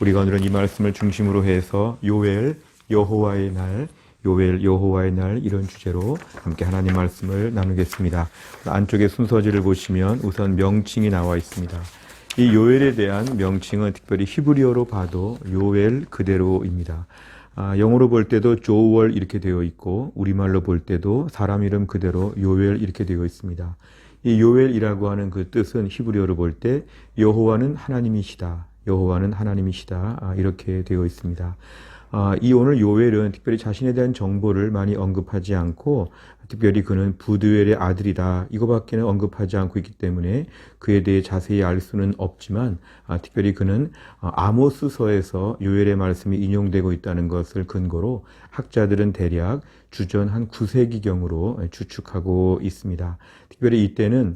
우리가 오늘은 이 말씀을 중심으로 해서 요엘 여호와의 날, 요엘 여호와의 날 이런 주제로 함께 하나님 말씀을 나누겠습니다. 안쪽에 순서지를 보시면 우선 명칭이 나와 있습니다. 이 요엘에 대한 명칭은 특별히 히브리어로 봐도 요엘 그대로입니다. 영어로 볼 때도 조월 이렇게 되어 있고 우리말로 볼 때도 사람 이름 그대로 요엘 이렇게 되어 있습니다. 이 요엘이라고 하는 그 뜻은 히브리어로 볼 때 여호와는 하나님이시다. 여호와는 하나님이시다. 이렇게 되어 있습니다. 이 오늘 요엘은 특별히 자신에 대한 정보를 많이 언급하지 않고 특별히 그는 부드웰의 아들이다. 이거밖에는 언급하지 않고 있기 때문에 그에 대해 자세히 알 수는 없지만 특별히 그는 아모스서에서 요엘의 말씀이 인용되고 있다는 것을 근거로 학자들은 대략 주전 한 9세기경으로 추측하고 있습니다. 특별히 이때는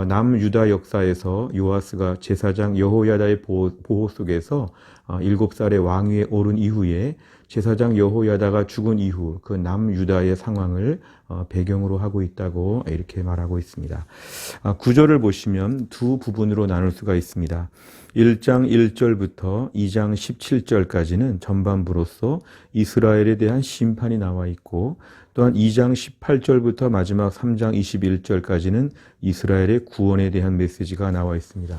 남유다 역사에서 요아스가 제사장 여호야다의 보호 속에서 7살의 왕위에 오른 이후에 제사장 여호야다가 죽은 이후 그 남유다의 상황을 배경으로 하고 있다고 이렇게 말하고 있습니다. 구절을 보시면 두 부분으로 나눌 수가 있습니다. 1장 1절부터 2장 17절까지는 전반부로서 이스라엘에 대한 심판이 나와 있고 또한 2장 18절부터 마지막 3장 21절까지는 이스라엘의 구원에 대한 메시지가 나와 있습니다.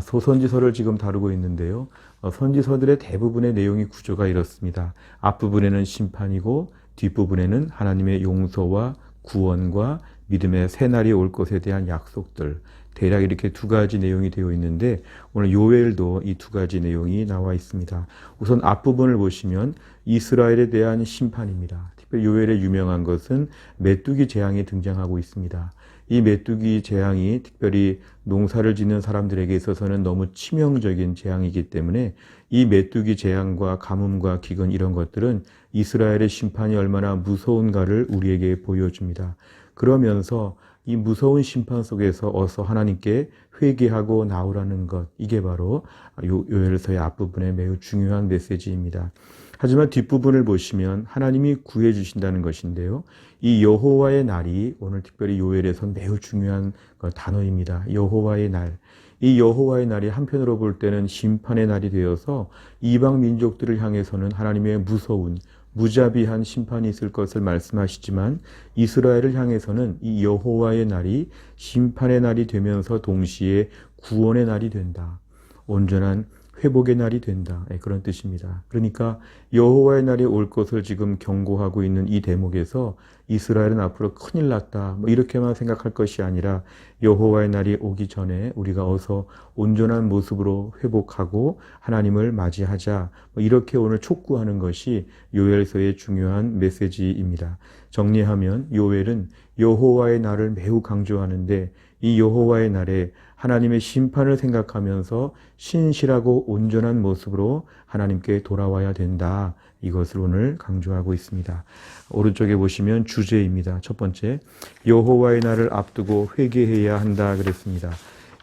소선지서를 지금 다루고 있는데요. 선지서들의 대부분의 내용이 구조가 이렇습니다. 앞부분에는 심판이고 뒷부분에는 하나님의 용서와 구원과 믿음의 새날이 올 것에 대한 약속들, 대략 이렇게 두 가지 내용이 되어 있는데 오늘 요엘도 이 두 가지 내용이 나와 있습니다. 우선 앞부분을 보시면 이스라엘에 대한 심판입니다. 특별히 요엘의 유명한 것은 메뚜기 재앙이 등장하고 있습니다. 이 메뚜기 재앙이 특별히 농사를 짓는 사람들에게 있어서는 너무 치명적인 재앙이기 때문에 이 메뚜기 재앙과 가뭄과 기근 이런 것들은 이스라엘의 심판이 얼마나 무서운가를 우리에게 보여줍니다. 그러면서 이 무서운 심판 속에서 어서 하나님께 회개하고 나오라는 것, 이게 바로 요엘서의 앞부분의 매우 중요한 메시지입니다. 하지만 뒷부분을 보시면 하나님이 구해 주신다는 것인데요. 이 여호와의 날이 오늘 특별히 요엘에서 매우 중요한 단어입니다. 여호와의 날. 이 여호와의 날이 한편으로 볼 때는 심판의 날이 되어서 이방 민족들을 향해서는 하나님의 무서운 무자비한 심판이 있을 것을 말씀하시지만 이스라엘을 향해서는 이 여호와의 날이 심판의 날이 되면서 동시에 구원의 날이 된다. 온전한 회복의 날이 된다. 그런 뜻입니다. 그러니까 여호와의 날이 올 것을 지금 경고하고 있는 이 대목에서 이스라엘은 앞으로 큰일 났다. 이렇게만 생각할 것이 아니라 여호와의 날이 오기 전에 우리가 어서 온전한 모습으로 회복하고 하나님을 맞이하자. 이렇게 오늘 촉구하는 것이 요엘서의 중요한 메시지입니다. 정리하면 요엘은 여호와의 날을 매우 강조하는데 이 여호와의 날에 하나님의 심판을 생각하면서 신실하고 온전한 모습으로 하나님께 돌아와야 된다. 이것을 오늘 강조하고 있습니다. 오른쪽에 보시면 주제입니다. 첫 번째, 여호와의 날을 앞두고 회개해야 한다 그랬습니다.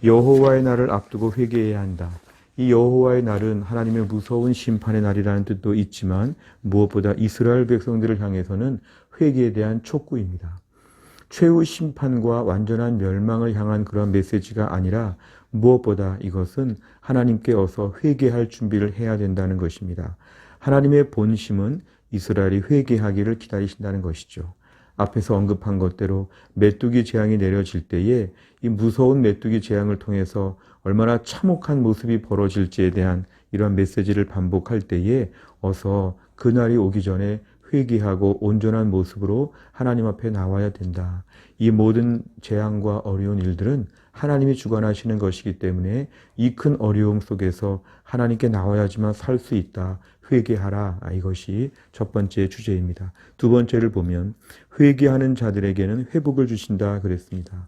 여호와의 날을 앞두고 회개해야 한다. 이 여호와의 날은 하나님의 무서운 심판의 날이라는 뜻도 있지만 무엇보다 이스라엘 백성들을 향해서는 회개에 대한 촉구입니다. 최후 심판과 완전한 멸망을 향한 그런 메시지가 아니라 무엇보다 이것은 하나님께 어서 회개할 준비를 해야 된다는 것입니다. 하나님의 본심은 이스라엘이 회개하기를 기다리신다는 것이죠. 앞에서 언급한 것대로 메뚜기 재앙이 내려질 때에 이 무서운 메뚜기 재앙을 통해서 얼마나 참혹한 모습이 벌어질지에 대한 이런 메시지를 반복할 때에 어서 그날이 오기 전에 회개하고 온전한 모습으로 하나님 앞에 나와야 된다. 이 모든 재앙과 어려운 일들은 하나님이 주관하시는 것이기 때문에 이 큰 어려움 속에서 하나님께 나와야지만 살 수 있다. 회개하라. 이것이 첫 번째 주제입니다. 두 번째를 보면 회개하는 자들에게는 회복을 주신다 그랬습니다.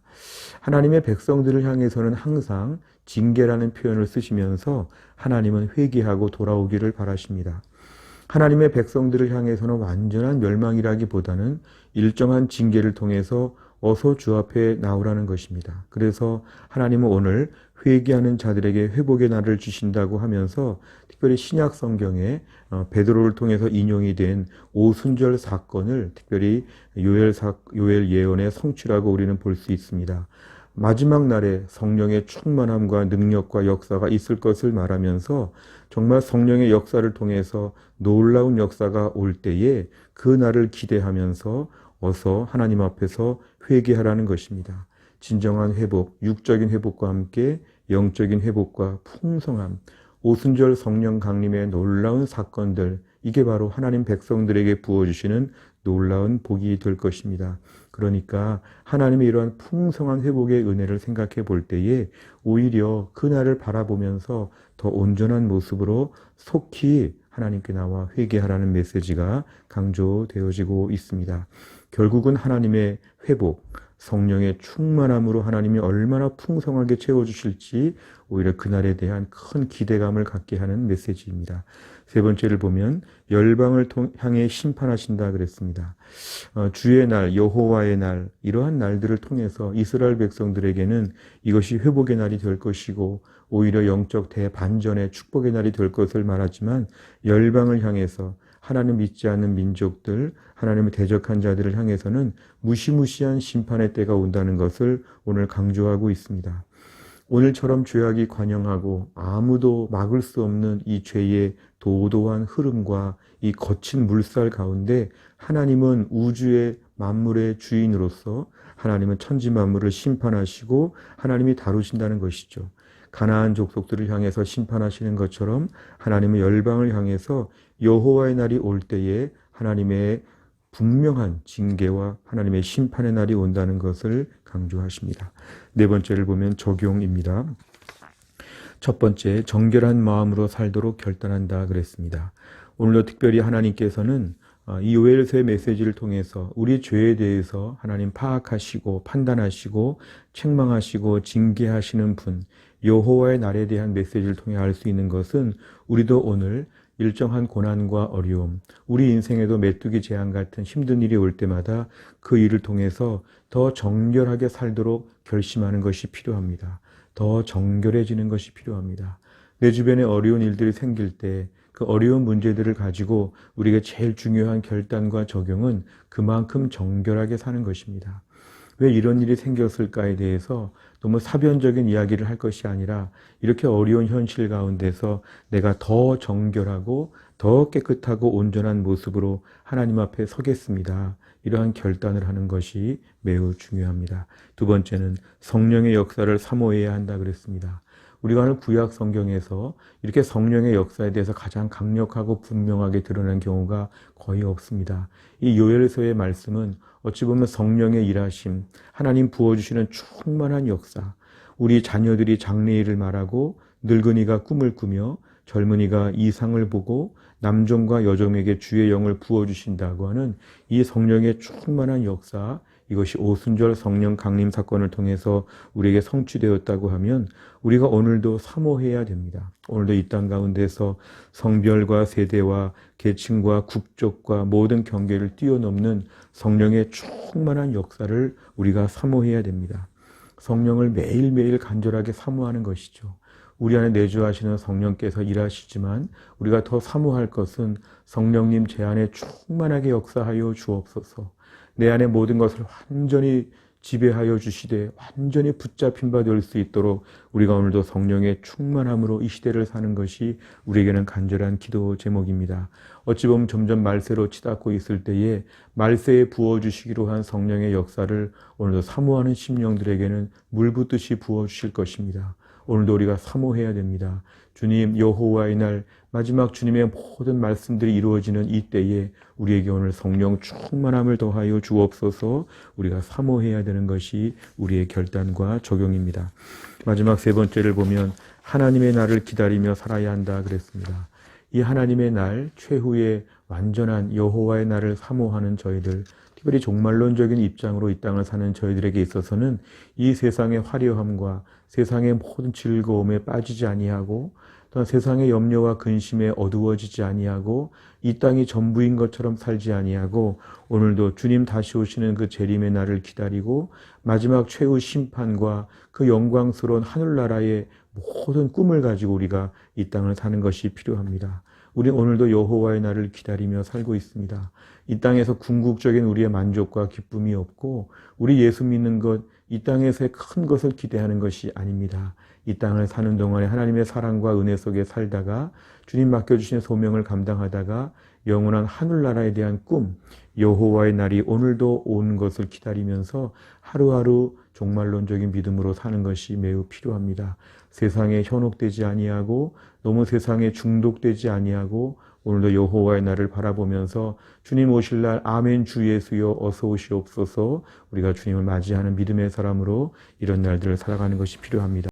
하나님의 백성들을 향해서는 항상 징계라는 표현을 쓰시면서 하나님은 회개하고 돌아오기를 바라십니다. 하나님의 백성들을 향해서는 완전한 멸망이라기보다는 일정한 징계를 통해서 어서 주 앞에 나오라는 것입니다. 그래서 하나님은 오늘 회개하는 자들에게 회복의 날을 주신다고 하면서 특별히 신약 성경에 베드로를 통해서 인용이 된 오순절 사건을 특별히 요엘 예언의 성취라고 우리는 볼 수 있습니다. 마지막 날에 성령의 충만함과 능력과 역사가 있을 것을 말하면서 정말 성령의 역사를 통해서 놀라운 역사가 올 때에 그 날을 기대하면서 어서 하나님 앞에서 회개하라는 것입니다. 진정한 회복, 육적인 회복과 함께 영적인 회복과 풍성함, 오순절 성령 강림의 놀라운 사건들, 이게 바로 하나님 백성들에게 부어주시는 놀라운 복이 될 것입니다. 그러니까 하나님의 이러한 풍성한 회복의 은혜를 생각해 볼 때에 오히려 그날을 바라보면서 더 온전한 모습으로 속히 하나님께 나와 회개하라는 메시지가 강조되어지고 있습니다. 결국은 하나님의 회복, 성령의 충만함으로 하나님이 얼마나 풍성하게 채워주실지 오히려 그날에 대한 큰 기대감을 갖게 하는 메시지입니다. 세 번째를 보면 열방을 향해 심판하신다 그랬습니다. 주의 날, 여호와의 날, 이러한 날들을 통해서 이스라엘 백성들에게는 이것이 회복의 날이 될 것이고 오히려 영적 대반전의 축복의 날이 될 것을 말하지만 열방을 향해서 하나님 믿지 않는 민족들, 하나님을 대적한 자들을 향해서는 무시무시한 심판의 때가 온다는 것을 오늘 강조하고 있습니다. 오늘처럼 죄악이 관영하고 아무도 막을 수 없는 이 죄의 도도한 흐름과 이 거친 물살 가운데 하나님은 우주의 만물의 주인으로서 하나님은 천지 만물을 심판하시고 하나님이 다루신다는 것이죠. 가나안 족속들을 향해서 심판하시는 것처럼 하나님은 열방을 향해서 여호와의 날이 올 때에 하나님의 분명한 징계와 하나님의 심판의 날이 온다는 것을 강조하십니다. 네 번째를 보면 적용입니다. 첫 번째, 정결한 마음으로 살도록 결단한다 그랬습니다. 오늘도 특별히 하나님께서는 이 요엘서의 메시지를 통해서 우리 죄에 대해서 하나님 파악하시고 판단하시고 책망하시고 징계하시는 분, 여호와의 날에 대한 메시지를 통해 알 수 있는 것은 우리도 오늘 일정한 고난과 어려움, 우리 인생에도 메뚜기 재앙 같은 힘든 일이 올 때마다 그 일을 통해서 더 정결하게 살도록 결심하는 것이 필요합니다. 더 정결해지는 것이 필요합니다. 내 주변에 어려운 일들이 생길 때 그 어려운 문제들을 가지고 우리가 제일 중요한 결단과 적용은 그만큼 정결하게 사는 것입니다. 왜 이런 일이 생겼을까에 대해서 너무 사변적인 이야기를 할 것이 아니라 이렇게 어려운 현실 가운데서 내가 더 정결하고 더 깨끗하고 온전한 모습으로 하나님 앞에 서겠습니다. 이러한 결단을 하는 것이 매우 중요합니다. 두 번째는 성령의 역사를 사모해야 한다 그랬습니다. 우리가 오늘 구약 성경에서 이렇게 성령의 역사에 대해서 가장 강력하고 분명하게 드러난 경우가 거의 없습니다. 이 요엘서의 말씀은 어찌 보면 성령의 일하심, 하나님 부어주시는 충만한 역사, 우리 자녀들이 장래일을 말하고 늙은이가 꿈을 꾸며 젊은이가 이상을 보고 남종과 여종에게 주의 영을 부어주신다고 하는 이 성령의 충만한 역사, 이것이 오순절 성령 강림 사건을 통해서 우리에게 성취되었다고 하면 우리가 오늘도 사모해야 됩니다. 오늘도 이 땅 가운데서 성별과 세대와 계층과 국적과 모든 경계를 뛰어넘는 성령의 충만한 역사를 우리가 사모해야 됩니다. 성령을 매일매일 간절하게 사모하는 것이죠. 우리 안에 내주하시는 성령께서 일하시지만 우리가 더 사모할 것은 성령님 제 안에 충만하게 역사하여 주옵소서. 내 안에 모든 것을 완전히 지배하여 주시되 완전히 붙잡힌 바 될 수 있도록 우리가 오늘도 성령의 충만함으로 이 시대를 사는 것이 우리에게는 간절한 기도 제목입니다. 어찌 보면 점점 말세로 치닫고 있을 때에 말세에 부어주시기로 한 성령의 역사를 오늘도 사모하는 심령들에게는 물붓듯이 부어주실 것입니다. 오늘도 우리가 사모해야 됩니다. 주님 여호와의 날 마지막 주님의 모든 말씀들이 이루어지는 이 때에 우리에게 오늘 성령 충만함을 더하여 주옵소서. 우리가 사모해야 되는 것이 우리의 결단과 적용입니다. 마지막 세 번째를 보면 하나님의 날을 기다리며 살아야 한다 그랬습니다. 이 하나님의 날, 최후의 완전한 여호와의 날을 사모하는 저희들, 특별히 종말론적인 입장으로 이 땅을 사는 저희들에게 있어서는 이 세상의 화려함과 세상의 모든 즐거움에 빠지지 아니하고 또한 세상의 염려와 근심에 어두워지지 아니하고 이 땅이 전부인 것처럼 살지 아니하고 오늘도 주님 다시 오시는 그 재림의 날을 기다리고 마지막 최후 심판과 그 영광스러운 하늘나라의 모든 꿈을 가지고 우리가 이 땅을 사는 것이 필요합니다. 우리 오늘도 여호와의 날을 기다리며 살고 있습니다. 이 땅에서 궁극적인 우리의 만족과 기쁨이 없고 우리 예수 믿는 것 이 땅에서의 큰 것을 기대하는 것이 아닙니다. 이 땅을 사는 동안에 하나님의 사랑과 은혜 속에 살다가 주님 맡겨주신 소명을 감당하다가 영원한 하늘나라에 대한 꿈, 여호와의 날이 오늘도 오는 것을 기다리면서 하루하루 종말론적인 믿음으로 사는 것이 매우 필요합니다. 세상에 현혹되지 아니하고 너무 세상에 중독되지 아니하고 오늘도 여호와의 날을 바라보면서 주님 오실 날 아멘 주 예수여 어서 오시옵소서, 우리가 주님을 맞이하는 믿음의 사람으로 이런 날들을 살아가는 것이 필요합니다.